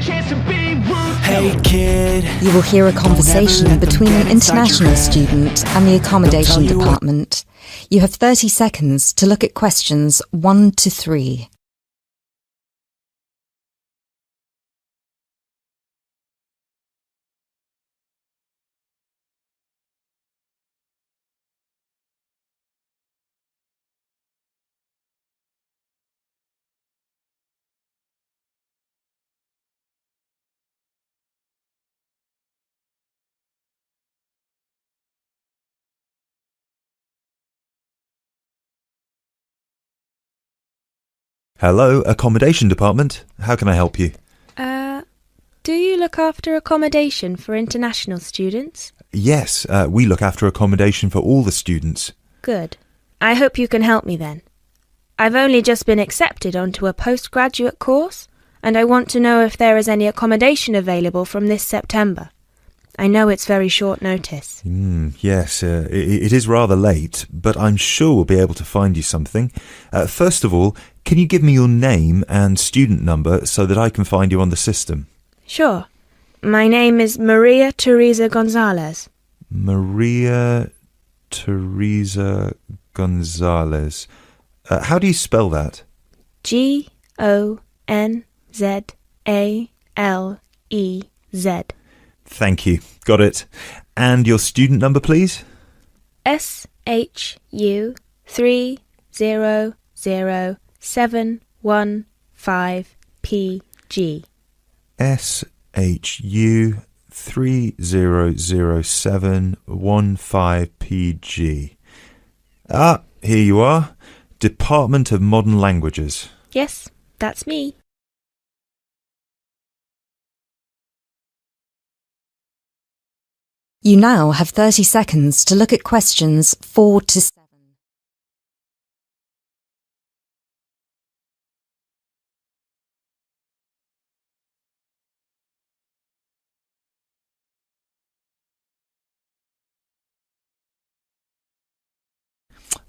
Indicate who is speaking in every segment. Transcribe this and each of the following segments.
Speaker 1: Hey kid.
Speaker 2: You will hear a conversation between an international student and the accommodation department. You have 30 seconds to look at questions 1 to 3.
Speaker 3: Hello, accommodation department. How can I help you?
Speaker 4: Do you look after accommodation for international students?
Speaker 3: Yes, we look after accommodation for all the students.
Speaker 4: Good. I hope you can help me then. I've only just been accepted onto a postgraduate course, and I want to know if there is any accommodation available from this September. I know it's very short notice.
Speaker 3: Yes, it is rather late, but I'm sure we'll be able to find you something. First of all, can you give me your name and student number so that I can find you on the system?
Speaker 4: Sure. My name is Maria Teresa Gonzalez.
Speaker 3: Maria Teresa Gonzalez. How do you spell that?
Speaker 4: Gonzalez.
Speaker 3: Thank you. Got it. And your student number, please?
Speaker 4: SHU 300715PG.
Speaker 3: SHU 300715PG. Ah, here you are. Department of Modern Languages.
Speaker 4: Yes, that's me.
Speaker 2: You now have 30 seconds to look at questions 4 to 7.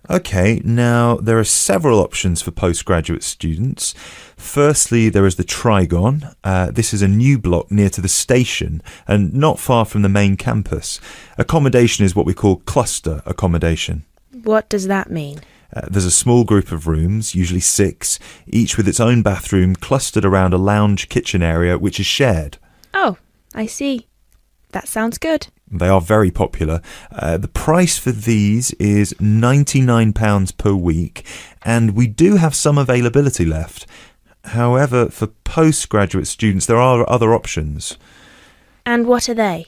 Speaker 3: Okay, now there are several options for postgraduate students. Firstly, there is the Trigon. This is a new block near to the station and not far from the main campus. Accommodation is what we call cluster accommodation.
Speaker 4: What does that mean?
Speaker 3: There's a small group of rooms, usually 6, each with its own bathroom clustered around a lounge kitchen area which is shared.
Speaker 4: Oh, I see. That sounds good.
Speaker 3: They are very popular. The price for these is £99 per week, and we do have some availability left. However, for postgraduate students, there are other options.
Speaker 4: And what are they?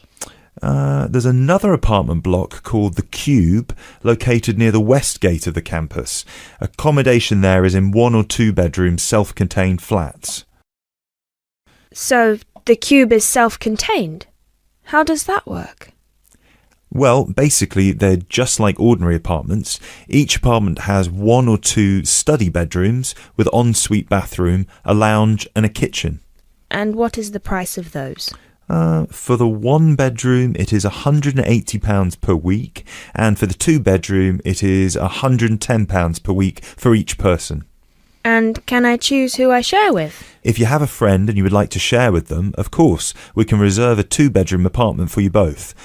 Speaker 3: There's another apartment block called The Cube, located near the west gate of the campus. Accommodation there is in 1 or 2 bedroom self-contained flats.
Speaker 4: So, the cube is self-contained? How does that work?
Speaker 3: Well, basically, they're just like ordinary apartments. Each apartment has 1 or 2 study bedrooms with ensuite bathroom, a lounge and a kitchen.
Speaker 4: And what is the price of those?
Speaker 3: For the 1 bedroom, it is £180 per week, and for the 2 bedroom, it is £110 per week for each person.
Speaker 4: And can I choose who I share with?
Speaker 3: If you have a friend and you would like to share with them, of course, we can reserve a 2-bedroom apartment for you both.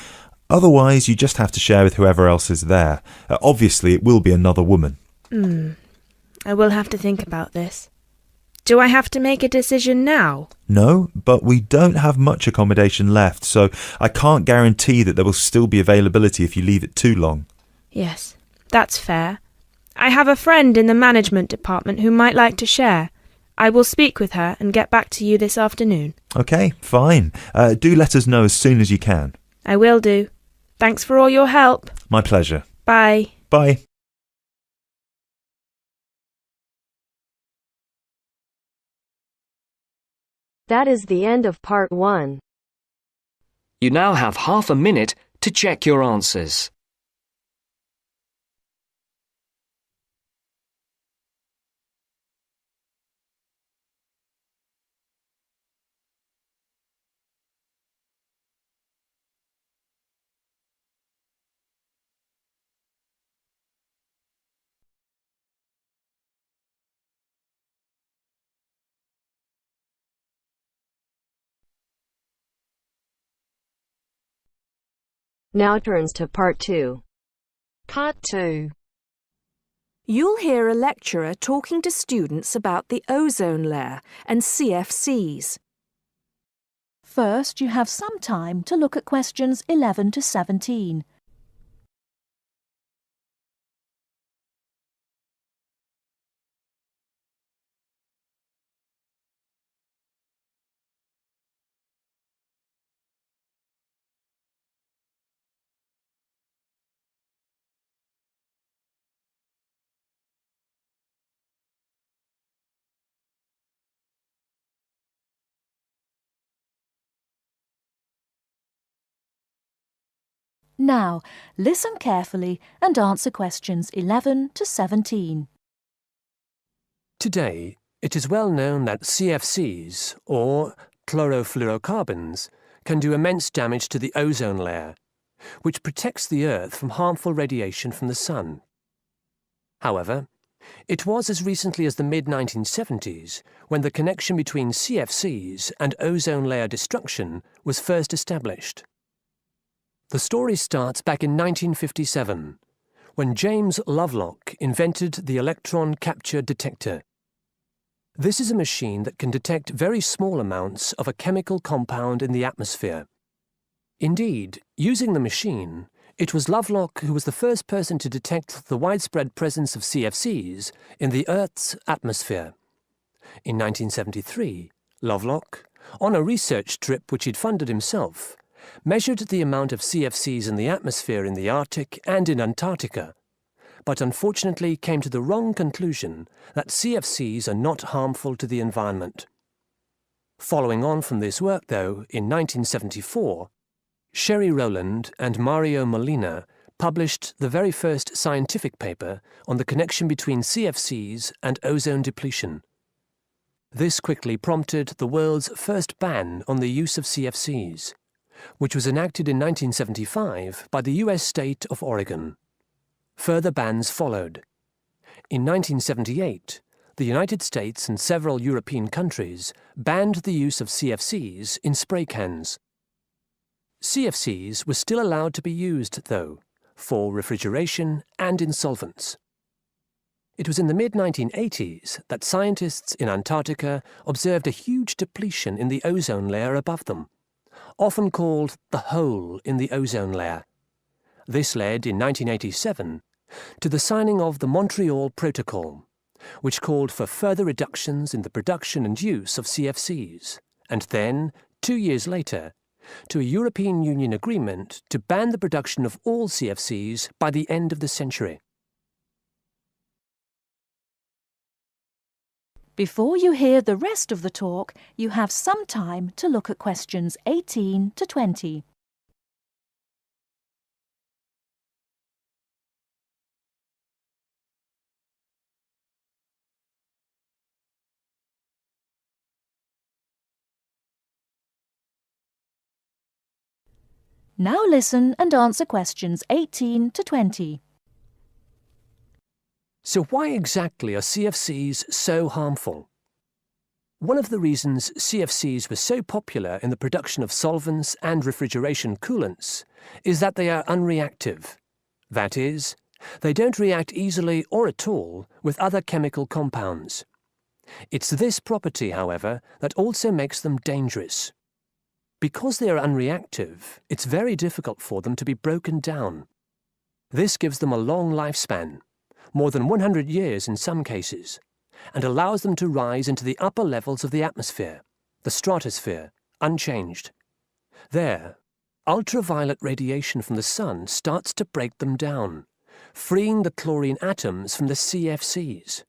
Speaker 3: Otherwise, you just have to share with whoever else is there. Obviously, it will be another woman.
Speaker 4: I will have to think about this. Do I have to make a decision now?
Speaker 3: No, but we don't have much accommodation left, so I can't guarantee that there will still be availability if you leave it too long.
Speaker 4: Yes, that's fair. I have a friend in the management department who might like to share. I will speak with her and get back to you this afternoon.
Speaker 3: Okay, fine. Do let us know as soon as you can.
Speaker 4: I will do. Thanks for all your help.
Speaker 3: My pleasure.
Speaker 4: Bye.
Speaker 3: Bye.
Speaker 5: That is the end of part 1.
Speaker 1: You now have half a minute to check your answers.
Speaker 5: Now turns to Part 2.
Speaker 6: Part 2.
Speaker 7: You'll hear a lecturer talking to students about the ozone layer and CFCs.
Speaker 6: First, you have some time to look at questions 11 to 17. Now, listen carefully and answer questions 11 to 17.
Speaker 8: Today, it is well known that CFCs, or chlorofluorocarbons, can do immense damage to the ozone layer, which protects the Earth from harmful radiation from the Sun. However, it was as recently as the mid-1970s when the connection between CFCs and ozone layer destruction was first established. The story starts back in 1957, when James Lovelock invented the electron capture detector. This is a machine that can detect very small amounts of a chemical compound in the atmosphere. Indeed, using the machine, it was Lovelock who was the first person to detect the widespread presence of CFCs in the Earth's atmosphere. In 1973, Lovelock, on a research trip which he'd funded himself, measured the amount of CFCs in the atmosphere in the Arctic and in Antarctica, but unfortunately came to the wrong conclusion that CFCs are not harmful to the environment. Following on from this work, though, in 1974, Sherry Rowland and Mario Molina published the very first scientific paper on the connection between CFCs and ozone depletion. This quickly prompted the world's first ban on the use of CFCs, which was enacted in 1975 by the US state of Oregon. Further bans followed. In 1978, the United States and several European countries banned the use of CFCs in spray cans. CFCs were still allowed to be used, though, for refrigeration and in solvents. It was in the mid-1980s that scientists in Antarctica observed a huge depletion in the ozone layer above them, often called the hole in the ozone layer. This led, in 1987, to the signing of the Montreal Protocol, which called for further reductions in the production and use of CFCs, and then, 2 years later, to a European Union agreement to ban the production of all CFCs by the end of the century.
Speaker 6: Before you hear the rest of the talk, you have some time to look at questions 18 to 20. Now listen and answer questions 18 to 20.
Speaker 8: So why exactly are CFCs so harmful? One of the reasons CFCs were so popular in the production of solvents and refrigeration coolants is that they are unreactive. That is, they don't react easily or at all with other chemical compounds. It's this property, however, that also makes them dangerous. Because they are unreactive, it's very difficult for them to be broken down. This gives them a long lifespan, more than 100 years in some cases, and allows them to rise into the upper levels of the atmosphere, the stratosphere, unchanged. There, ultraviolet radiation from the sun starts to break them down, freeing the chlorine atoms from the CFCs.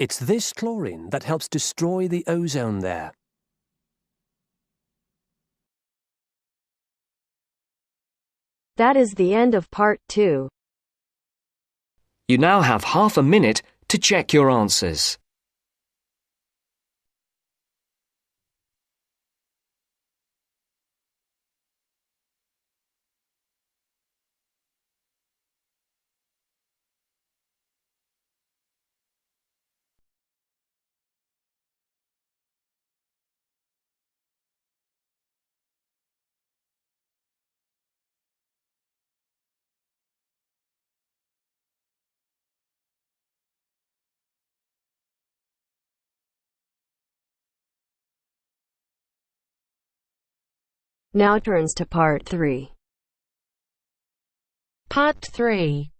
Speaker 8: It's this chlorine that helps destroy the ozone there.
Speaker 5: That is the end of Part 2.
Speaker 1: You now have half a minute to check your answers.
Speaker 5: Now turns to part 3.
Speaker 9: Part 3.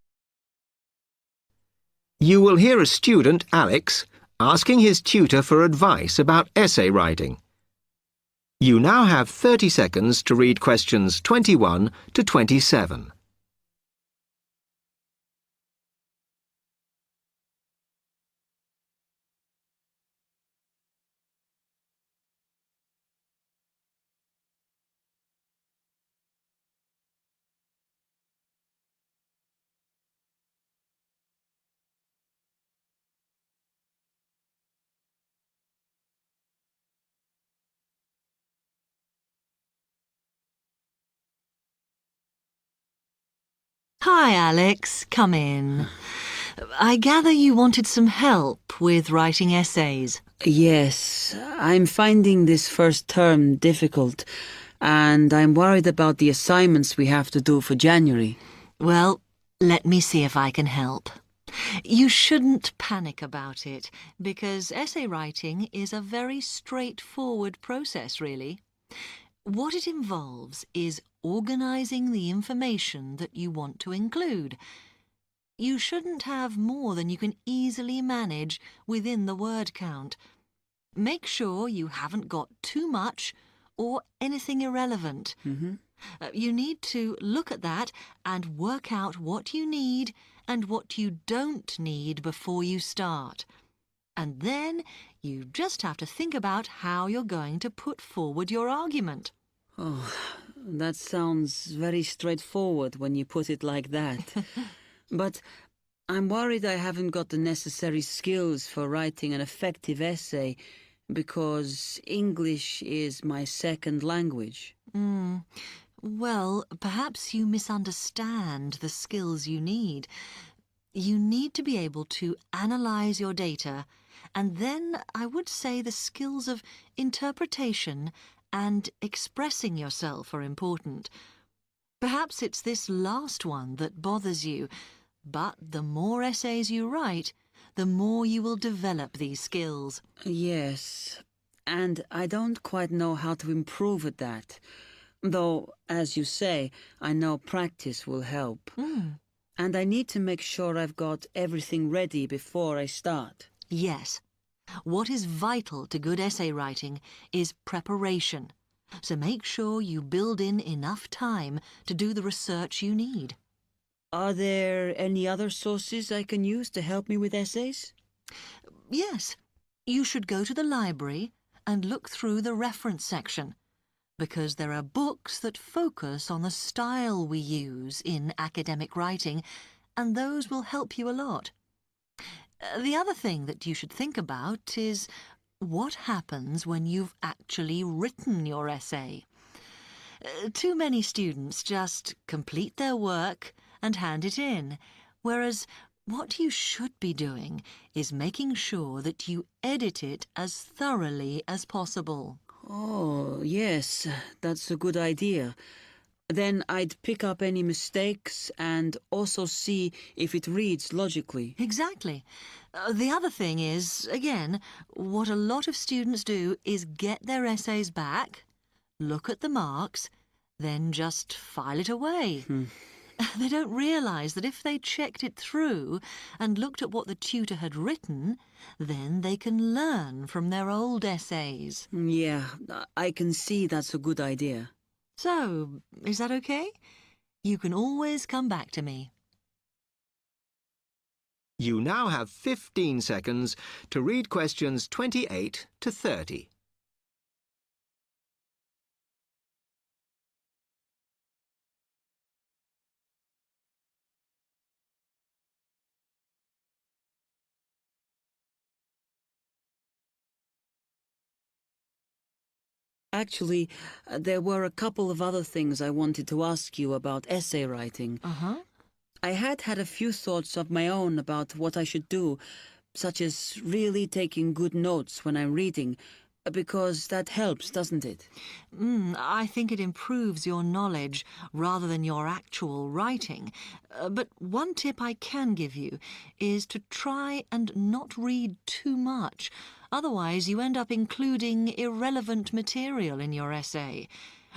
Speaker 10: You will hear a student, Alex, asking his tutor for advice about essay writing. You now have 30 seconds to read questions 21 to 27.
Speaker 11: Hi, Alex. Come in. I gather you wanted some help with writing essays.
Speaker 12: Yes, I'm finding this first term difficult, and I'm worried about the assignments we have to do for January.
Speaker 11: Well, let me see if I can help. You shouldn't panic about it, because essay writing is a very straightforward process, really. What it involves is organising the information that you want to include. You shouldn't have more than you can easily manage within the word count. Make sure you haven't got too much or anything irrelevant. You need to look at that and work out what you need and what you don't need before you start. And then you just have to think about how you're going to put forward your argument.
Speaker 12: Oh, that sounds very straightforward when you put it like that. But I'm worried I haven't got the necessary skills for writing an effective essay because English is my second language.
Speaker 11: Well, perhaps you misunderstand the skills you need. You need to be able to analyse your data, and then I would say the skills of interpretation and expressing yourself are important. Perhaps it's this last one that bothers you, but the more essays you write, the more you will develop these skills.
Speaker 12: Yes, and I don't quite know how to improve at that. Though, as you say, I know practice will help. And I need to make sure I've got everything ready before I start.
Speaker 11: Yes. What is vital to good essay writing is preparation. So make sure you build in enough time to do the research you need.
Speaker 12: Are there any other sources I can use to help me with essays?
Speaker 11: Yes. You should go to the library and look through the reference section, because there are books that focus on the style we use in academic writing, and those will help you a lot. The other thing that you should think about is what happens when you've actually written your essay. Too many students just complete their work and hand it in, whereas what you should be doing is making sure that you edit it as thoroughly as possible.
Speaker 12: Oh, yes, that's a good idea. Then I'd pick up any mistakes and also see if it reads logically.
Speaker 11: Exactly. The other thing is, again, what a lot of students do is get their essays back, look at the marks, then just file it away. They don't realise that if they checked it through and looked at what the tutor had written, then they can learn from their old essays.
Speaker 12: Yeah, I can see that's a good idea.
Speaker 11: So, is that okay? You can always come back to me.
Speaker 10: You now have 15 seconds to read questions 28 to 30.
Speaker 12: Actually, there were a couple of other things I wanted to ask you about essay writing. I had a few thoughts of my own about what I should do, such as really taking good notes when I'm reading, because that helps, doesn't it?
Speaker 11: I think it improves your knowledge rather than your actual writing. But one tip I can give you is to try and not read too much. Otherwise, you end up including irrelevant material in your essay.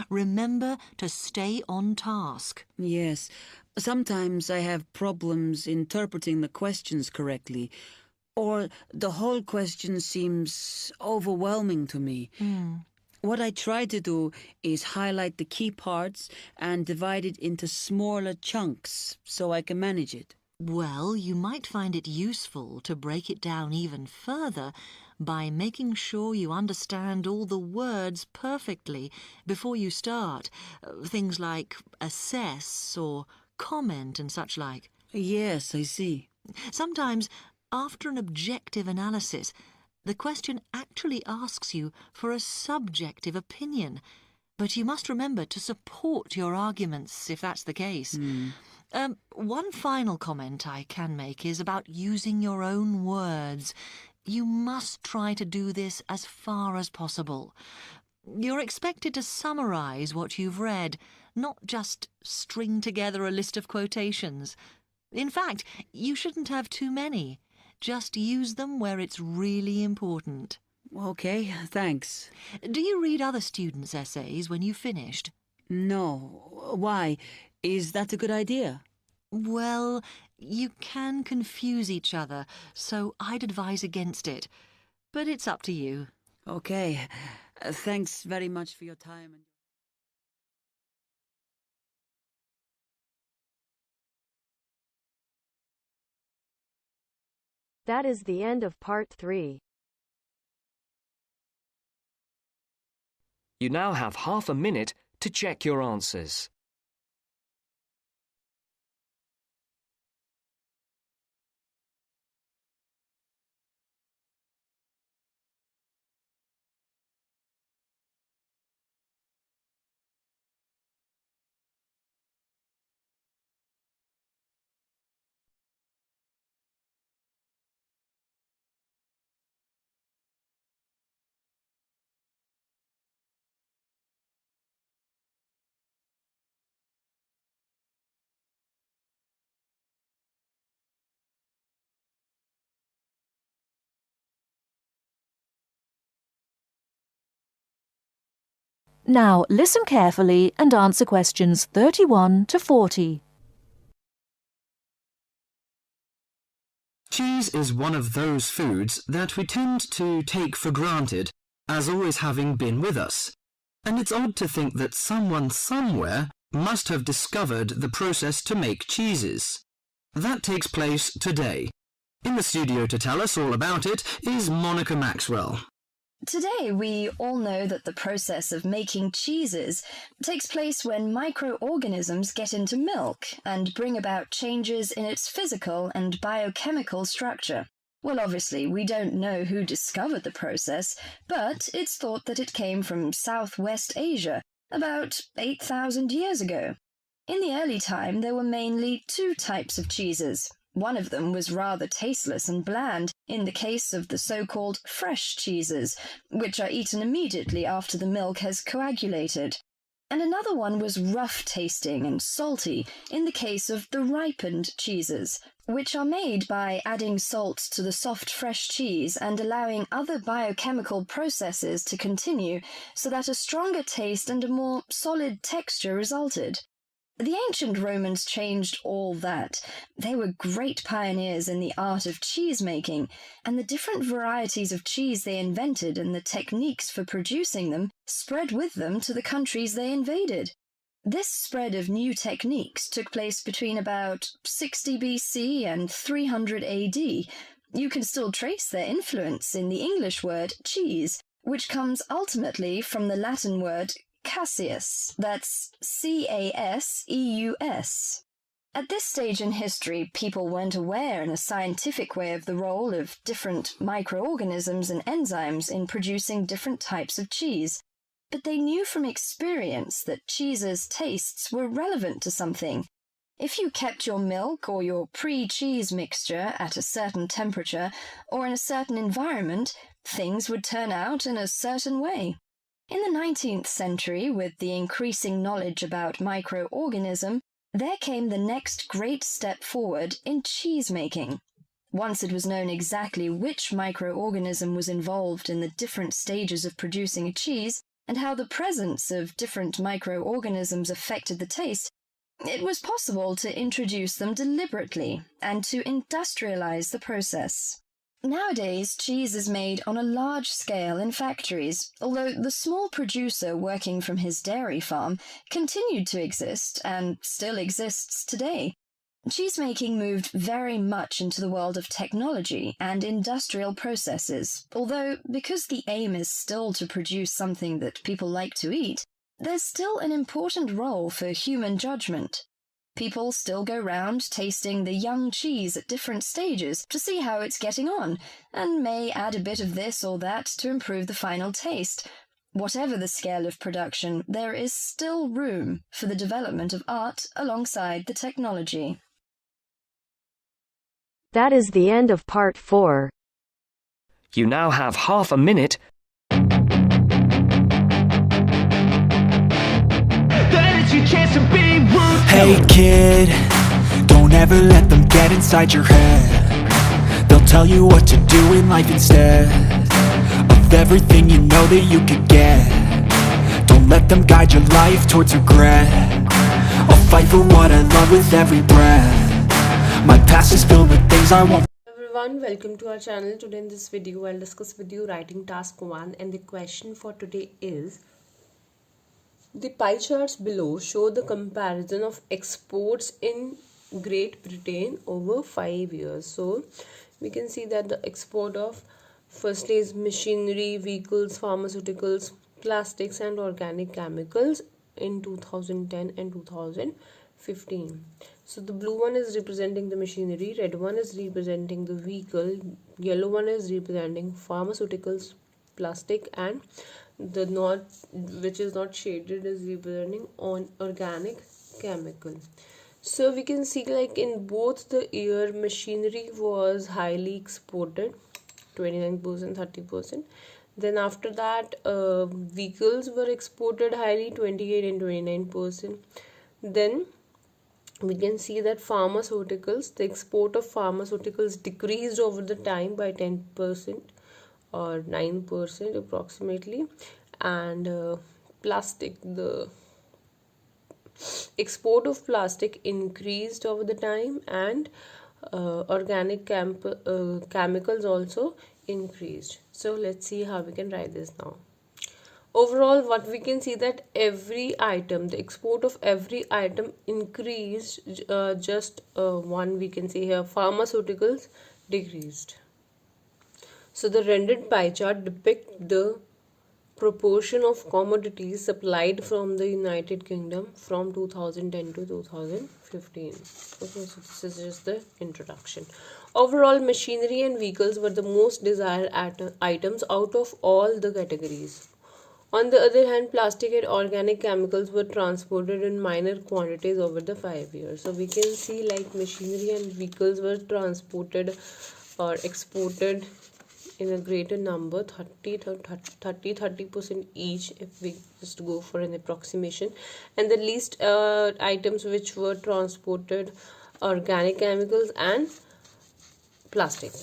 Speaker 11: Remember to stay on task.
Speaker 12: Yes. Sometimes I have problems interpreting the questions correctly, or the whole question seems overwhelming to me. What I try to do is highlight the key parts and divide it into smaller chunks so I can manage it.
Speaker 11: Well, you might find it useful to break it down even further by making sure you understand all the words perfectly before you start. Things like assess or comment and such like.
Speaker 12: Yes, I see.
Speaker 11: Sometimes, after an objective analysis, the question actually asks you for a subjective opinion. But you must remember to support your arguments if that's the case. One final comment I can make is about using your own words. You must try to do this as far as possible. You're expected to summarise what you've read, not just string together a list of quotations. In fact, you shouldn't have too many. Just use them where it's really important.
Speaker 12: Okay, thanks.
Speaker 11: Do you read other students' essays when you've finished?
Speaker 12: No. Why? Is that a good idea?
Speaker 11: Well, you can confuse each other, so I'd advise against it. But it's up to you.
Speaker 12: Okay. Thanks very much for your time.
Speaker 5: That is the end of part 3.
Speaker 1: You now have half a minute to check your answers.
Speaker 6: Now listen carefully and answer questions 31 to 40.
Speaker 9: Cheese is one of those foods that we tend to take for granted as always having been with us. And it's odd to think that someone somewhere must have discovered the process to make cheeses. That takes place today. In the studio to tell us all about it is Monica Maxwell.
Speaker 13: Today, we all know that the process of making cheeses takes place when microorganisms get into milk and bring about changes in its physical and biochemical structure. Well, obviously, we don't know who discovered the process, but it's thought that it came from Southwest Asia about 8,000 years ago. In the early time, there were mainly two types of cheeses. One of them was rather tasteless and bland, in the case of the so-called fresh cheeses, which are eaten immediately after the milk has coagulated. And another one was rough-tasting and salty, in the case of the ripened cheeses, which are made by adding salt to the soft fresh cheese and allowing other biochemical processes to continue so that a stronger taste and a more solid texture resulted. The ancient Romans changed all that. They were great pioneers in the art of cheese-making, and the different varieties of cheese they invented and the techniques for producing them spread with them to the countries they invaded. This spread of new techniques took place between about 60 BC and 300 AD. You can still trace their influence in the English word cheese, which comes ultimately from the Latin word Caseus, that's C-A-S-E-U-S. At this stage in history, people weren't aware in a scientific way of the role of different microorganisms and enzymes in producing different types of cheese, but they knew from experience that cheese's tastes were relevant to something. If you kept your milk or your pre-cheese mixture at a certain temperature or in a certain environment, things would turn out in a certain way. In the 19th century, with the increasing knowledge about microorganism, there came the next great step forward in cheese-making. Once it was known exactly which microorganism was involved in the different stages of producing a cheese, and how the presence of different microorganisms affected the taste, it was possible to introduce them deliberately and to industrialize the process. Nowadays, cheese is made on a large scale in factories, although the small producer working from his dairy farm continued to exist and still exists today. Cheesemaking moved very much into the world of technology and industrial processes, although because the aim is still to produce something that people like to eat, there's still an important role for human judgment. People still go round tasting the young cheese at different stages to see how it's getting on, and may add a bit of this or that to improve the final taste. Whatever the scale of production, there is still room for the development of art alongside the technology.
Speaker 5: That is the end of part 4.
Speaker 1: You now have half a minute.
Speaker 14: Hey kid, don't ever let them get inside your head. They'll tell you what to do in life instead of everything you know that you could get. Don't let them guide your life towards regret. I'll fight for what I love with every breath. My past is filled with things I won't.
Speaker 15: Everyone, welcome to our channel. Today in this video I'll discuss with you writing task 1, and the question for today is: the pie charts below show the comparison of exports in Great Britain over 5 years. So we can see that the export of firstly is machinery, vehicles, pharmaceuticals, plastics and organic chemicals in 2010 and 2015. So the blue one is representing the machinery, red one is representing the vehicle, yellow one is representing pharmaceuticals, plastic, and the which is not shaded is representing on organic chemical. So we can see like in both the year machinery was highly exported, 29%, 30%. Then after that vehicles were exported highly, 28 and 29%. Then we can see that pharmaceuticals, the export of pharmaceuticals decreased over the time by 10% or 9% approximately, and plastic, the export of plastic increased over the time, and organic chemicals also increased. So let's see how we can write this now. Overall, what we can see that every item, the export of every item increased, just one we can see here, pharmaceuticals decreased. So the rendered pie chart depicts the proportion of commodities supplied from the United Kingdom from 2010 to 2015. Okay, so this is just the introduction. Overall, machinery and vehicles were the most desired items out of all the categories. On the other hand, plastic and organic chemicals were transported in minor quantities over the 5 years. So we can see like machinery and vehicles were transported or exported in a greater number, 30% each, if we just go for an approximation, and the least items which were transported, organic chemicals and plastic.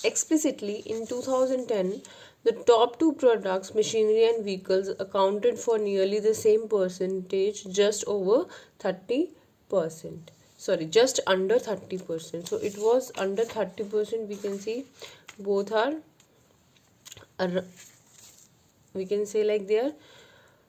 Speaker 15: Explicitly, in 2010, the top two products, machinery and vehicles, accounted for nearly the same percentage, just over 30%. Sorry, just under 30%. So it was under 30%. We can see both are, we can say like they are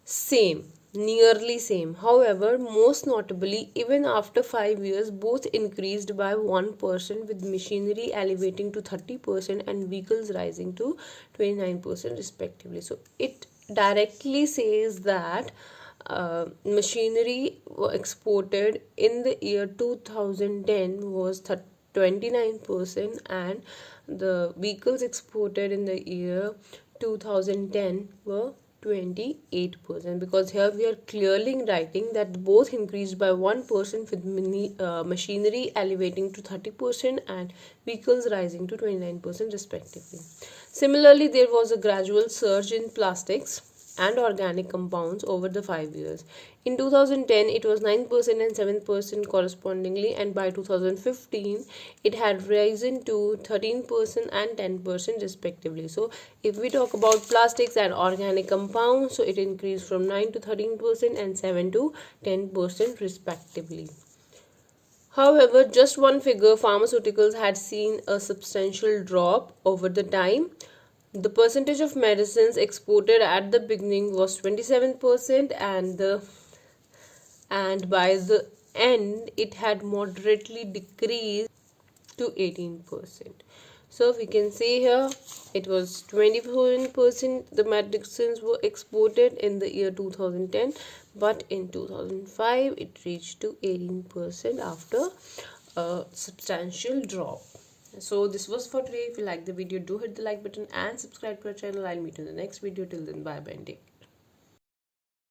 Speaker 15: same, nearly same. However, most notably, even after 5 years, both increased by 1%, with machinery elevating to 30% and vehicles rising to 29% respectively. So it directly says that machinery exported in the year 2010 was 29%, and the vehicles exported in the year 2010 were 28%, because here we are clearly writing that both increased by 1%, with machinery elevating to 30% and vehicles rising to 29% respectively. Similarly, there was a gradual surge in plastics and organic compounds over the 5 years. In 2010 it was 9% and 7% correspondingly, and by 2015 it had risen to 13% and 10% respectively. So if we talk about plastics and organic compounds, so it increased from 9 to 13% and 7 to 10% respectively. However, just one figure, pharmaceuticals had seen a substantial drop over the time. The percentage of medicines exported at the beginning was 27%, and by the end it had moderately decreased to 18%. So we can see here it was 27% the medicines were exported in the year 2010, but in 2005 it reached to 18% after a substantial drop. So this was for today. If you like the video, do hit the like button and subscribe to our channel. I'll meet you in the next video. Till then, bye bye and take care.